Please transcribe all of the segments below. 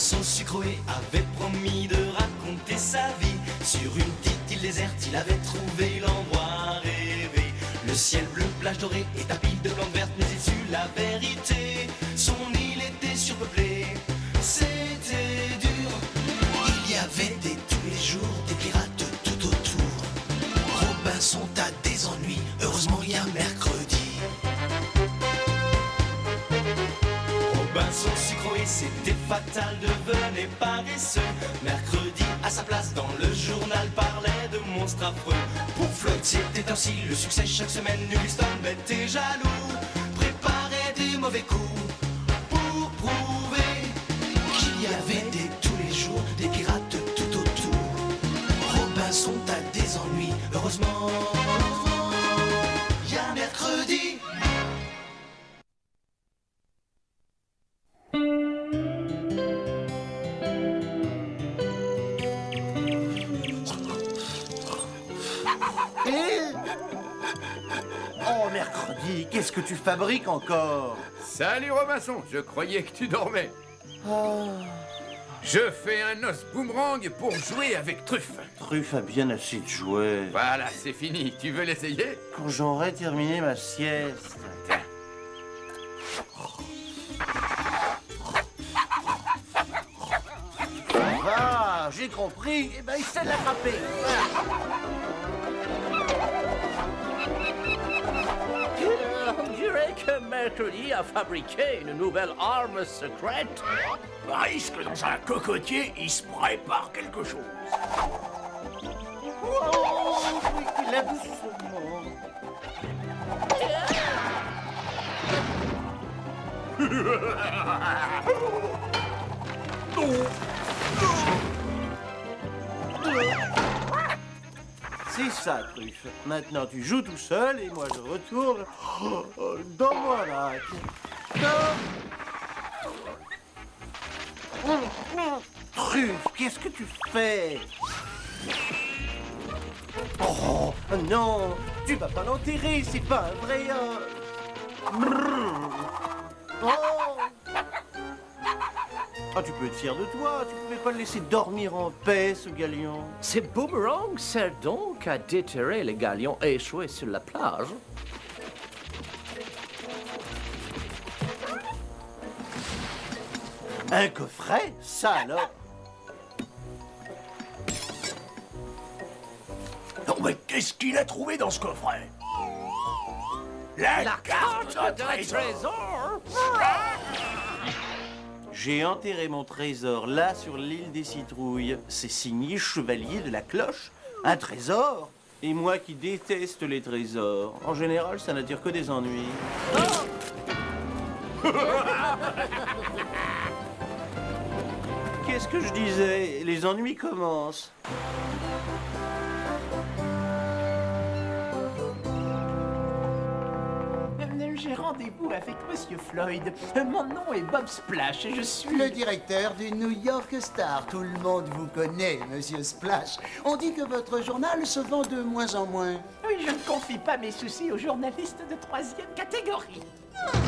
Robinson Sucroé avait promis de raconter sa vie. Sur une petite île déserte, il avait trouvé l'endroit rêvé. Le ciel bleu, plage dorée et tapis de plantes vertes, mais il sut la vérité. Son île était surpeuplée, c'était dur. Il y avait tous les jours des pirates tout autour. Robinson a des ennuis, heureusement il y a mercredi. Robinson Sucroé, c'était fatal, devenait paresseux. Mercredi, à sa place dans le journal, parlait de monstres affreux. Pour Floyd, c'était ainsi le succès chaque semaine. Houston, bête et jaloux, préparait des mauvais coups pour prouver qu'il y avait tous les jours des pirates tout autour. Robinson a des ennuis, heureusement il y a mercredi. Oh, mercredi, qu'est-ce que tu fabriques encore? Salut Robinson, je croyais que tu dormais. Je fais un os boomerang pour jouer avec Truffe. Truffe a bien assez de jouets. Voilà, c'est fini. Tu veux l'essayer? Quand j'aurai terminé ma sieste. Tiens. Ah, j'ai compris. Eh ben, essaie de l'attraper. On dirait que Mercredi a fabriqué une nouvelle arme secrète. Risque que dans un cocotier, il se prépare quelque chose. Oh, oui, là doucement. C'est ça, Truffe. Maintenant, tu joues tout seul et moi, je retourne dans mon lac. Truffe, qu'est-ce que tu fais? Oh, non, tu vas pas l'enterrer, c'est pas un vrai... Oh. Ah, tu peux être fier de toi, tu pouvais pas le laisser dormir en paix, ce galion. Ce boomerang sert donc à déterrer les galions échoués sur la plage. Un coffret? Ça alors? Non mais qu'est-ce qu'il a trouvé dans ce coffret? La carte d'un de trésor. J'ai enterré mon trésor là sur l'île des citrouilles. C'est signé Chevalier de la Cloche. Un trésor? Et moi qui déteste les trésors. En général, ça n'attire que des ennuis. Qu'est-ce que je disais? Les ennuis commencent. J'ai rendez-vous avec Monsieur Floyd. Mon nom est Bob Splash et je suis... Le directeur du New York Star. Tout le monde vous connaît, Monsieur Splash. On dit que votre journal se vend de moins en moins. Oui, je ne confie pas mes soucis aux journalistes de 3e catégorie.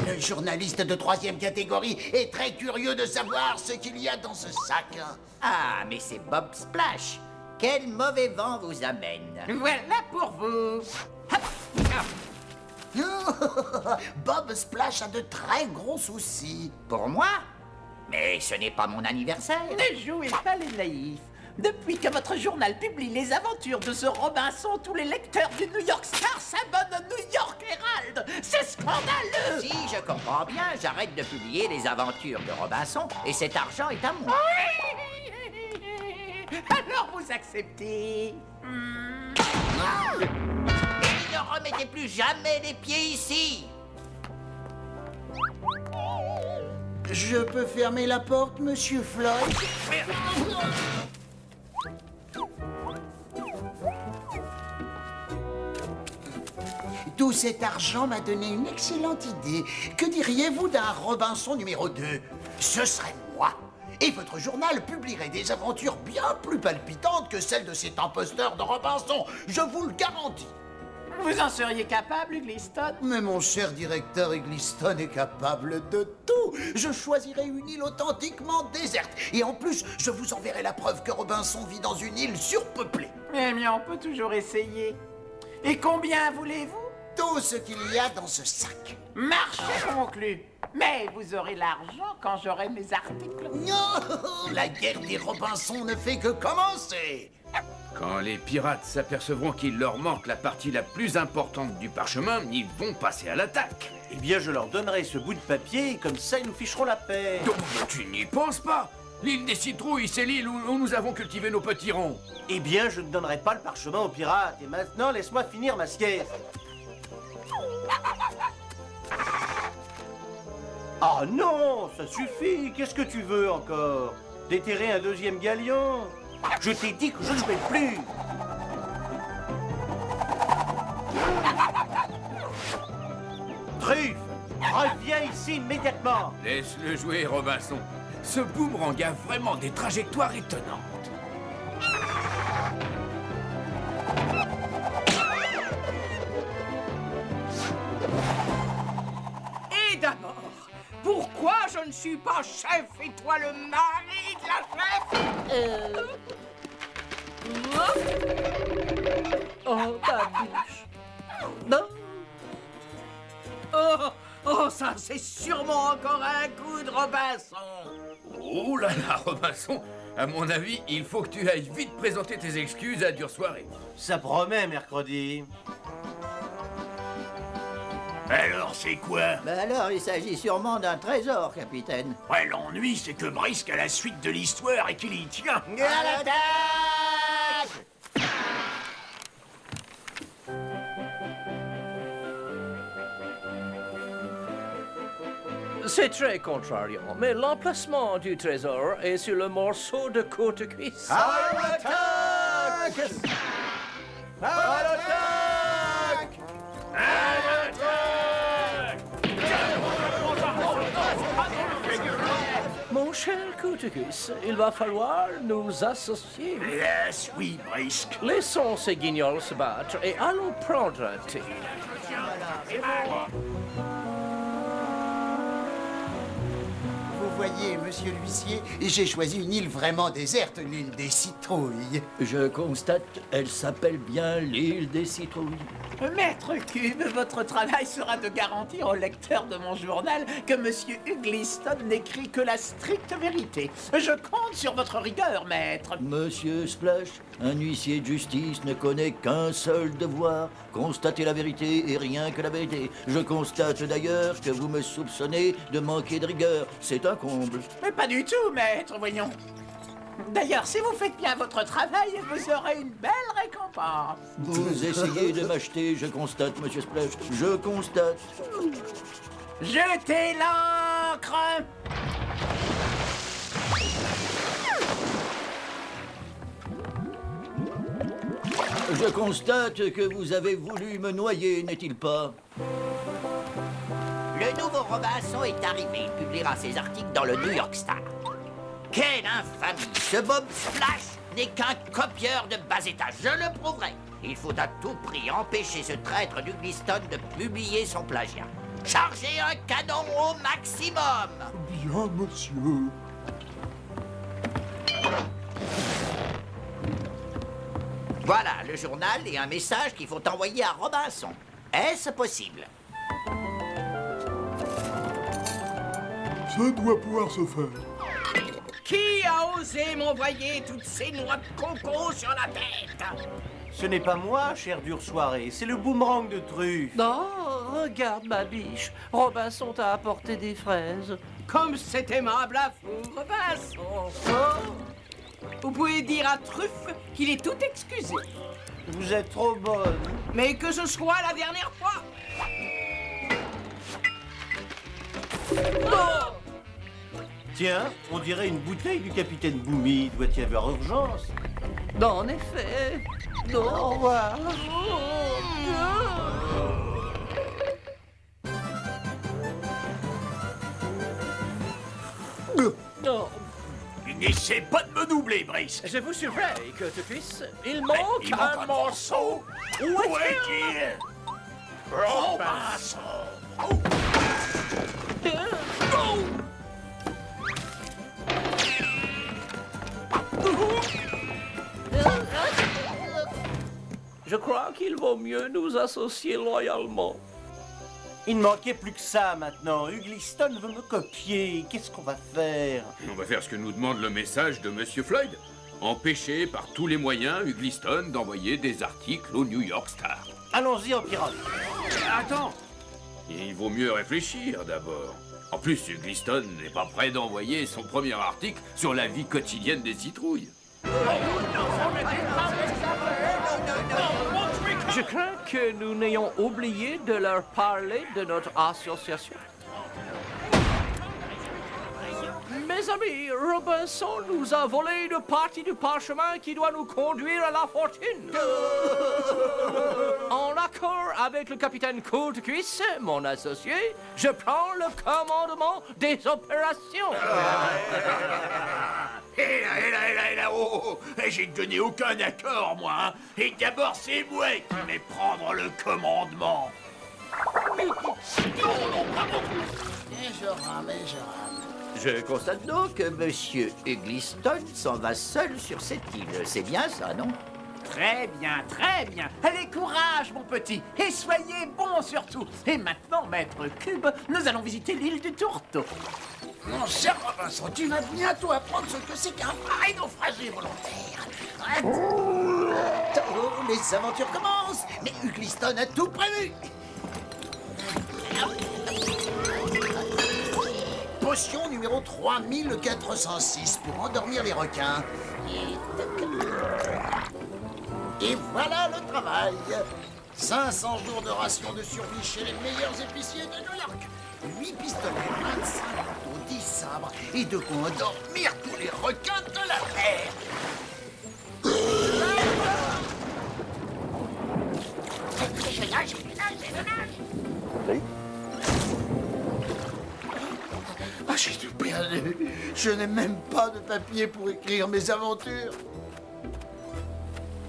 Le journaliste de 3e catégorie est très curieux de savoir ce qu'il y a dans ce sac. Ah, mais c'est Bob Splash. Quel mauvais vent vous amène. Voilà pour vous. Bob Splash a de très gros soucis. Pour moi? Mais ce n'est pas mon anniversaire. Ne jouez pas les naïfs. Depuis que votre journal publie les aventures de ce Robinson, tous les lecteurs du New York Star s'abonnent au New York Herald. C'est scandaleux. Si, je comprends bien, j'arrête de publier les aventures de Robinson et cet argent est à moi. Alors vous acceptez. Et ne remettez plus jamais les pieds ici. Je peux fermer la porte, Monsieur Floyd? Tout cet argent m'a donné une excellente idée. Que diriez-vous d'un Robinson numéro 2? Ce serait moi. Et votre journal publierait des aventures bien plus palpitantes que celles de cet imposteur de Robinson. Je vous le garantis. Vous en seriez capable, Gliston? Mais mon cher directeur Egliston est capable de tout. Je choisirai une île authentiquement déserte. Et en plus, je vous enverrai la preuve que Robinson vit dans une île surpeuplée. Eh bien, on peut toujours essayer. Et combien voulez-vous? Tout ce qu'il y a dans ce sac. Marché conclu. Mais vous aurez l'argent quand j'aurai mes articles. Non, la guerre des Robinson ne fait que commencer. Quand les pirates s'apercevront qu'il leur manque la partie la plus importante du parchemin, ils vont passer à l'attaque. Eh bien, je leur donnerai ce bout de papier, et comme ça, ils nous ficheront la paix. Donc, tu n'y penses pas. L'île des citrouilles, c'est l'île où nous avons cultivé nos petits ronds. Eh bien, je ne donnerai pas le parchemin aux pirates. Et maintenant, laisse-moi finir ma sieste. Oh non, ça suffit. Qu'est-ce que tu veux encore? Déterrer un deuxième galion? Je t'ai dit que je ne vais plus. Truffe, reviens ici immédiatement. Laisse-le jouer, Robinson. Ce boomerang a vraiment des trajectoires étonnantes. Et d'abord, pourquoi je ne suis pas chef et toi le mari de la chef? Oh, Babiche. Non. Oh, ça c'est sûrement encore un coup de Robinson. Oh là là, Robinson. À mon avis, il faut que tu ailles vite présenter tes excuses à Dure Soirée. Ça promet, mercredi. Alors, c'est quoi? Alors, il s'agit sûrement d'un trésor, capitaine. Ouais, l'ennui, c'est que Brisque a la suite de l'histoire et qu'il y tient. À l'attaque! C'est très contrariant, mais l'emplacement du trésor est sur le morceau de côte cuisse. À l'attaque! À l'attaque! Mon cher Coutecus, il va falloir nous associer. Yes, oui, Brisque. Laissons ces guignols se battre et allons prendre un thé. Vous voyez, monsieur l'huissier, j'ai choisi une île vraiment déserte, l'île des citrouilles. Je constate, elle s'appelle bien l'île des citrouilles. Maître Cube, votre travail sera de garantir au lecteur de mon journal que monsieur Ugliston n'écrit que la stricte vérité. Je compte sur votre rigueur, maître. Monsieur Splash, un huissier de justice ne connaît qu'un seul devoir, constater la vérité et rien que la vérité. Je constate d'ailleurs que vous me soupçonnez de manquer de rigueur. C'est un comble. Mais pas du tout, maître, voyons. D'ailleurs, si vous faites bien votre travail, vous aurez une belle récompense. Vous essayez de m'acheter, je constate, monsieur Splash. Je constate. Jetez l'ancre. Je constate que vous avez voulu me noyer, n'est-il pas? Le nouveau Robinson est arrivé. Il publiera ses articles dans le New York Star. Quelle infamie! Ce Bob Splash n'est qu'un copieur de bas étage. Je le prouverai. Il faut à tout prix empêcher ce traître du Gliston de publier son plagiat. Chargez un canon au maximum. Bien, monsieur. Voilà le journal et un message qu'il faut envoyer à Robinson. Est-ce possible? Ça doit pouvoir se faire. Qui a osé m'envoyer toutes ces noix de coco sur la tête? Ce n'est pas moi, cher Dure Soirée, c'est le boomerang de Truffe. Non, regarde ma biche. Robinson t'a apporté des fraises. Comme c'est aimable à vous, Robinson. Oh. Vous pouvez dire à Truffe qu'il est tout excusé. Vous êtes trop bonne. Mais que ce soit la dernière fois. Oh. Tiens, on dirait une bouteille du capitaine Boomy. Doit y avoir urgence. Non, en effet. Non, au revoir. Non. Essaie pas de me doubler, Brice. Je vous surveille, Cotecuisse. Il manque Il manque un morceau. Où est-il? Robinson. Je crois qu'il vaut mieux nous associer loyalement. Il ne manquait plus que ça maintenant. Ugliston veut me copier. Qu'est-ce qu'on va faire? On va faire ce que nous demande le message de Monsieur Floyd. Empêcher par tous les moyens Ugliston d'envoyer des articles au New York Star. Allons-y en pirate. Attends! Il vaut mieux réfléchir d'abord. En plus, Ugliston n'est pas prêt d'envoyer son premier article sur la vie quotidienne des citrouilles. Je crains que nous n'ayons oublié de leur parler de notre association. Mes amis, Robinson nous a volé une partie du parchemin qui doit nous conduire à la fortune. En accord avec le capitaine Courtecuisse, mon associé, je prends le commandement des opérations. Hé là, oh, j'ai donné aucun accord, moi, hein. Et d'abord, c'est moi qui vais prendre le commandement. Je constate donc que Monsieur Ugliston s'en va seul sur cette île. C'est bien ça, non? Très bien, très bien. Allez, courage, mon petit. Et soyez bon surtout. Et maintenant, Maître Cube, nous allons visiter l'île du Tourteau. Mon cher Robinson, tu vas bientôt apprendre ce que c'est qu'un vrai naufragé volontaire. Oh, les aventures commencent. Mais Ugliston a tout prévu. Potion numéro 3406 pour endormir les requins. Et voilà le travail. 500 jours de ration de survie chez les meilleurs épiciers de New York. 8 pistolets, 25 couteaux, 10 sabres et de quoi endormir tous les requins de la terre. Ah, j'ai tout perdu. Je n'ai même pas de papier pour écrire mes aventures.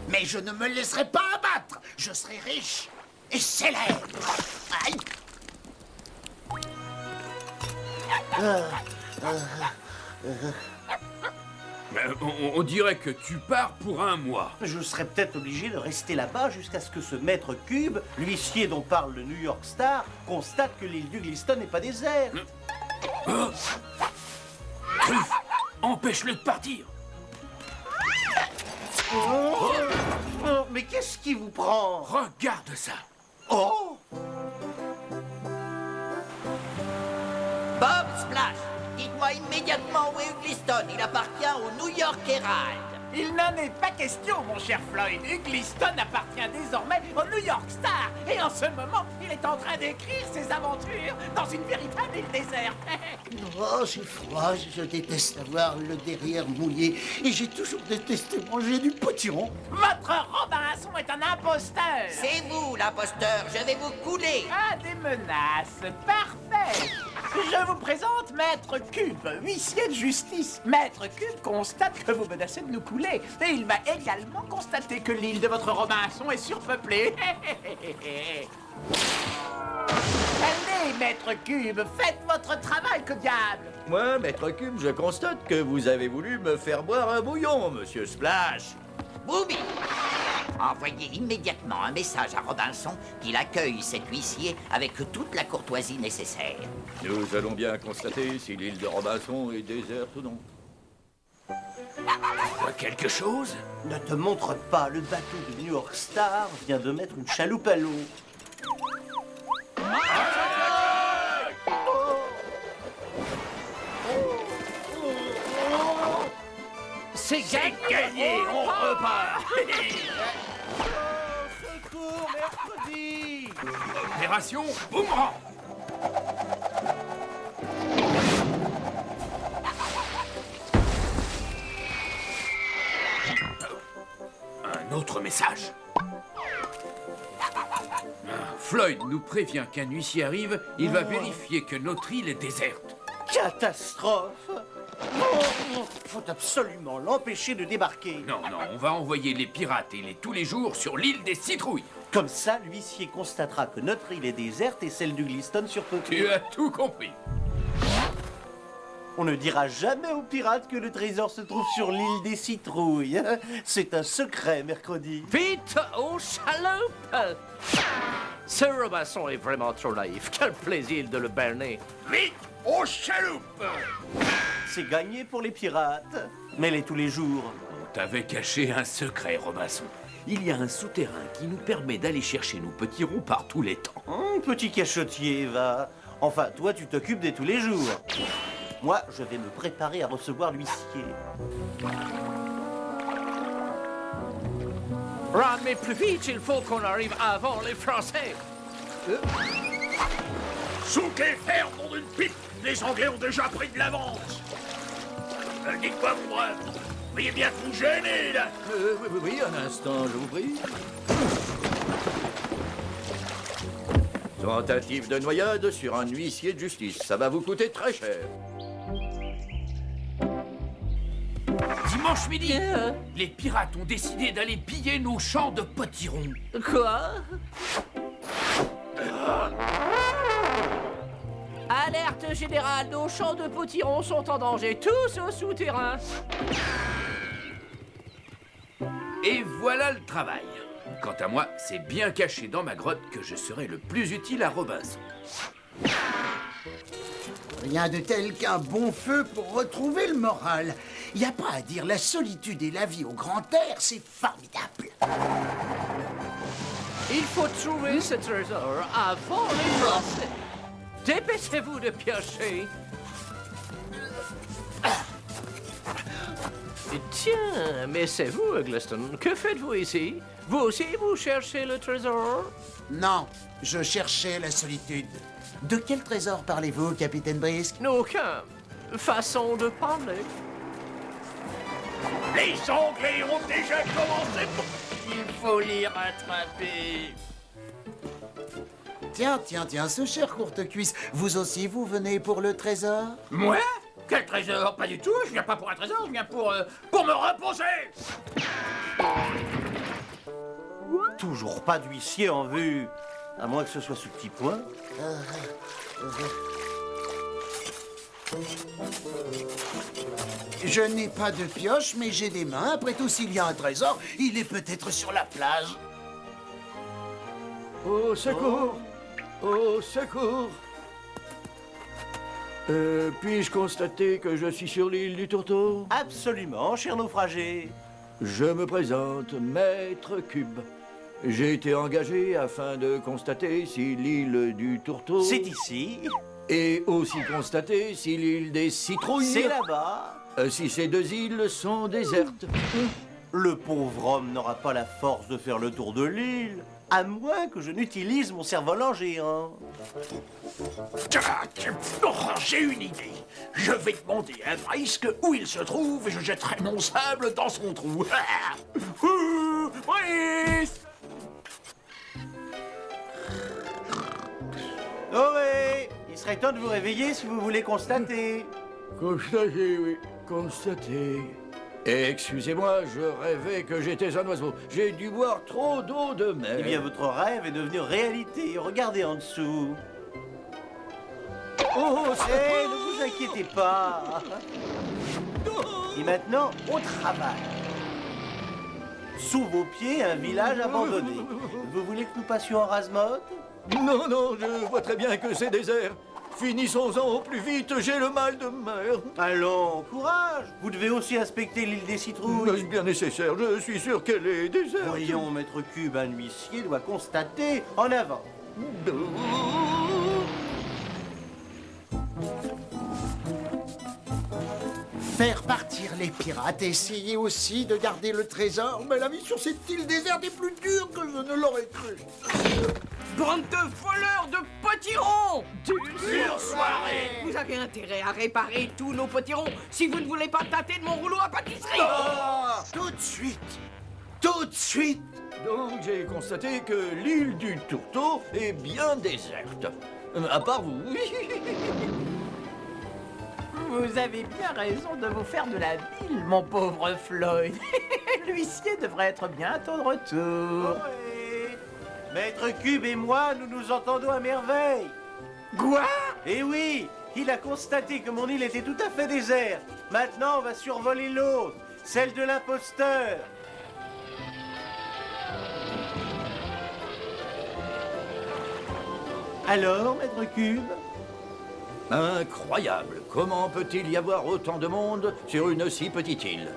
Mais je ne me laisserai pas abattre. Je serai riche et célèbre. Aïe. On dirait que tu pars pour un mois. Je serais peut-être obligé de rester là-bas jusqu'à ce que ce maître Cube, l'huissier dont parle le New York Star, constate que l'île d'Ugliston n'est pas déserte. Truffe, empêche-le de partir. Oh, mais qu'est-ce qui vous prend? Regarde ça. Oh! Bob Splash, dites-moi immédiatement où est Ugliston. Il appartient au New York Herald. Il n'en est pas question, mon cher Floyd. Ugliston appartient désormais au New York Star. Et en ce moment, il est en train d'écrire ses aventures dans une véritable île déserte. Oh, j'ai froid, je déteste avoir le derrière mouillé et j'ai toujours détesté manger du potiron. Votre Robinson est un imposteur. C'est vous, l'imposteur. Je vais vous couler. Ah, des menaces. Parfait. Je vous présente Maître Cube, huissier de justice. Maître Cube constate que vous menacez de nous couler. Et il va également constater que l'île de votre Robinson est surpeuplée. Allez, Maître Cube, faites votre travail, que diable. Moi, Maître Cube, je constate que vous avez voulu me faire boire un bouillon, Monsieur Splash. Booby, envoyez immédiatement un message à Robinson qu'il accueille cet huissier avec toute la courtoisie nécessaire. Nous allons bien constater si l'île de Robinson est déserte ou non. Quelque chose? Ne te montre pas, le bateau du New York Star vient de mettre une chaloupe à l'eau. C'est gagné, on repart. Secours, mercredi! Opération Boomerang. Un autre message. Floyd nous prévient qu'un huissier arrive, il va vérifier que notre île est déserte. Catastrophe! Faut absolument l'empêcher de débarquer. Non, non, on va envoyer les pirates et les tous les jours sur l'île des citrouilles. Comme ça, l'huissier constatera que notre île est déserte et celle du Gliston surpeuplée. Tu as tout compris. On ne dira jamais aux pirates que le trésor se trouve sur l'île des citrouilles. C'est un secret, mercredi. Vite aux chaloupes! Ce Robinson est vraiment trop naïf. Quel plaisir de le berner. Vite aux chaloupes! C'est gagné pour les pirates. Mais les tous les jours. On t'avait caché un secret, Robinson. Il y a un souterrain qui nous permet d'aller chercher nos petits ronds par tous les temps. Petit cachotier, va. Enfin, toi, tu t'occupes des tous les jours. Moi, je vais me préparer à recevoir l'huissier. Ron, mais plus vite, il faut qu'on arrive avant les Français. Souk et fer, nom d'une pipe! Les Anglais ont déjà pris de l'avance! Dites-moi, mon brave, voyez bien que vous gênez, là! Oui, un instant, je vous prie. Tentative de noyade sur un huissier de justice. Ça va vous coûter très cher. Dimanche midi, les pirates ont décidé d'aller piller nos champs de potirons. Quoi? Alerte générale, nos champs de potirons sont en danger, tous au souterrain. Et voilà le travail. Quant à moi, c'est bien caché dans ma grotte que je serai le plus utile à Robinson. Rien de tel qu'un bon feu pour retrouver le moral. Y a pas à dire, la solitude et la vie au grand air, c'est formidable. Il faut trouver ce trésor avant les Français. Dépêchez-vous de piocher. Tiens, mais c'est vous, Eggleston. Que faites-vous ici? Vous aussi, vous cherchez le trésor? Non, je cherchais la solitude. De quel trésor parlez-vous, capitaine Brisk? Aucun. Façon de parler. Les Anglais ont déjà commencé! Il faut l'y rattraper. Tiens, ce cher courte-cuisse, vous aussi, vous venez pour le trésor? Moi? Quel trésor? Pas du tout, je viens pas pour un trésor, je viens pour me reposer! Toujours pas d'huissier en vue. À moins que ce soit ce petit point. Je n'ai pas de pioche, mais j'ai des mains. Après tout, s'il y a un trésor, il est peut-être sur la plage. Au secours! Au secours! Puis-je constater que je suis sur l'île du Tourteau? Absolument, cher naufragé. Je me présente, Maître Cube. J'ai été engagé afin de constater si l'île du Tourteau... C'est ici. Et aussi constater si l'île des Citrouilles... C'est là-bas. Si ces deux îles sont désertes. Le pauvre homme n'aura pas la force de faire le tour de l'île, à moins que je n'utilise mon cerf-volant géant. J'ai une idée. Je vais demander à Brisk où il se trouve et je jetterai mon sable dans son trou. Brisk! Oh oui, il serait temps de vous réveiller si vous voulez constater. Constater, oui, constater. Excusez-moi, je rêvais que j'étais un oiseau. J'ai dû boire trop d'eau de mer. Eh bien, votre rêve est devenu réalité. Regardez en dessous. Oh, Eh, ne vous inquiétez pas. Et maintenant, au travail. Sous vos pieds, un village abandonné. Vous voulez que nous passions en rase-motte? Non, je vois très bien que c'est désert. Finissons-en au plus vite, j'ai le mal de mer. Allons, courage. Vous devez aussi inspecter l'île des Citrouilles. Est-ce bien nécessaire? Je suis sûr qu'elle est déserte. Voyons, maître Cube, un huissier doit constater. En avant. Faire partir les pirates, essayer aussi de garder le trésor, mais la vie sur cette île déserte est plus dure que je ne l'aurais cru. Bande de voleurs de potirons! Dure soirée! Vous avez intérêt à réparer tous nos potirons si vous ne voulez pas tâter de mon rouleau à pâtisserie! Tout de suite! Tout de suite! Donc j'ai constaté que l'île du Tourteau est bien déserte. À part vous. Vous avez bien raison de vous faire de la bile, mon pauvre Floyd. L'huissier devrait être bientôt de retour. Oui. Maître Cube et moi, nous nous entendons à merveille. Quoi? Eh oui, il a constaté que mon île était tout à fait déserte. Maintenant, on va survoler l'autre, celle de l'imposteur. Alors, Maître Cube? Incroyable. Comment peut-il y avoir autant de monde sur une si petite île?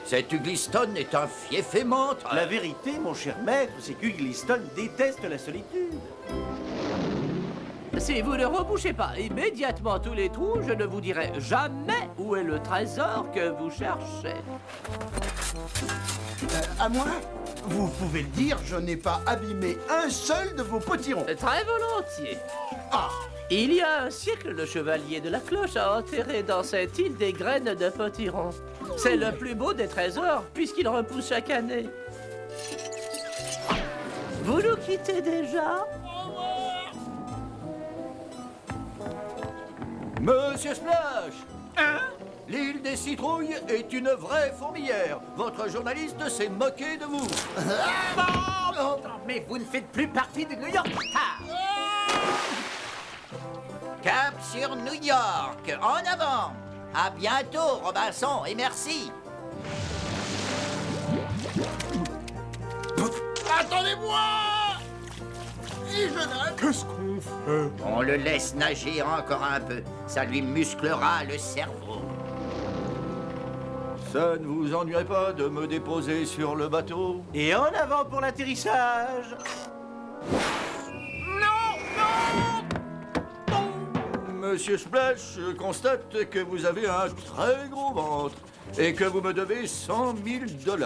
Cet Ugliston est un fiefé menteur. La vérité, mon cher maître, c'est qu'Ugliston déteste la solitude. Si vous ne rebouchez pas immédiatement tous les trous, je ne vous dirai jamais où est le trésor que vous cherchez. À moi? Vous pouvez le dire, je n'ai pas abîmé un seul de vos potirons. Très volontiers. Ah! Il y a un siècle, le chevalier de la cloche a enterré dans cette île des graines de potiron. C'est le plus beau des trésors, puisqu'il repousse chaque année. Vous nous quittez déjà? Monsieur Splash! Hein? L'île des citrouilles est une vraie fourmilière. Votre journaliste s'est moqué de vous. Oh, mais vous ne faites plus partie du New York Star. Cap sur New York, en avant. À bientôt, Robinson, et merci. Attendez-moi! Et je nage. Qu'est-ce qu'on fait? On le laisse nager encore un peu. Ça lui musclera le cerveau. Ça ne vous ennuierait pas de me déposer sur le bateau? Et en avant pour l'atterrissage. Monsieur Splash, je constate que vous avez un très gros ventre et que vous me devez 100 000 $.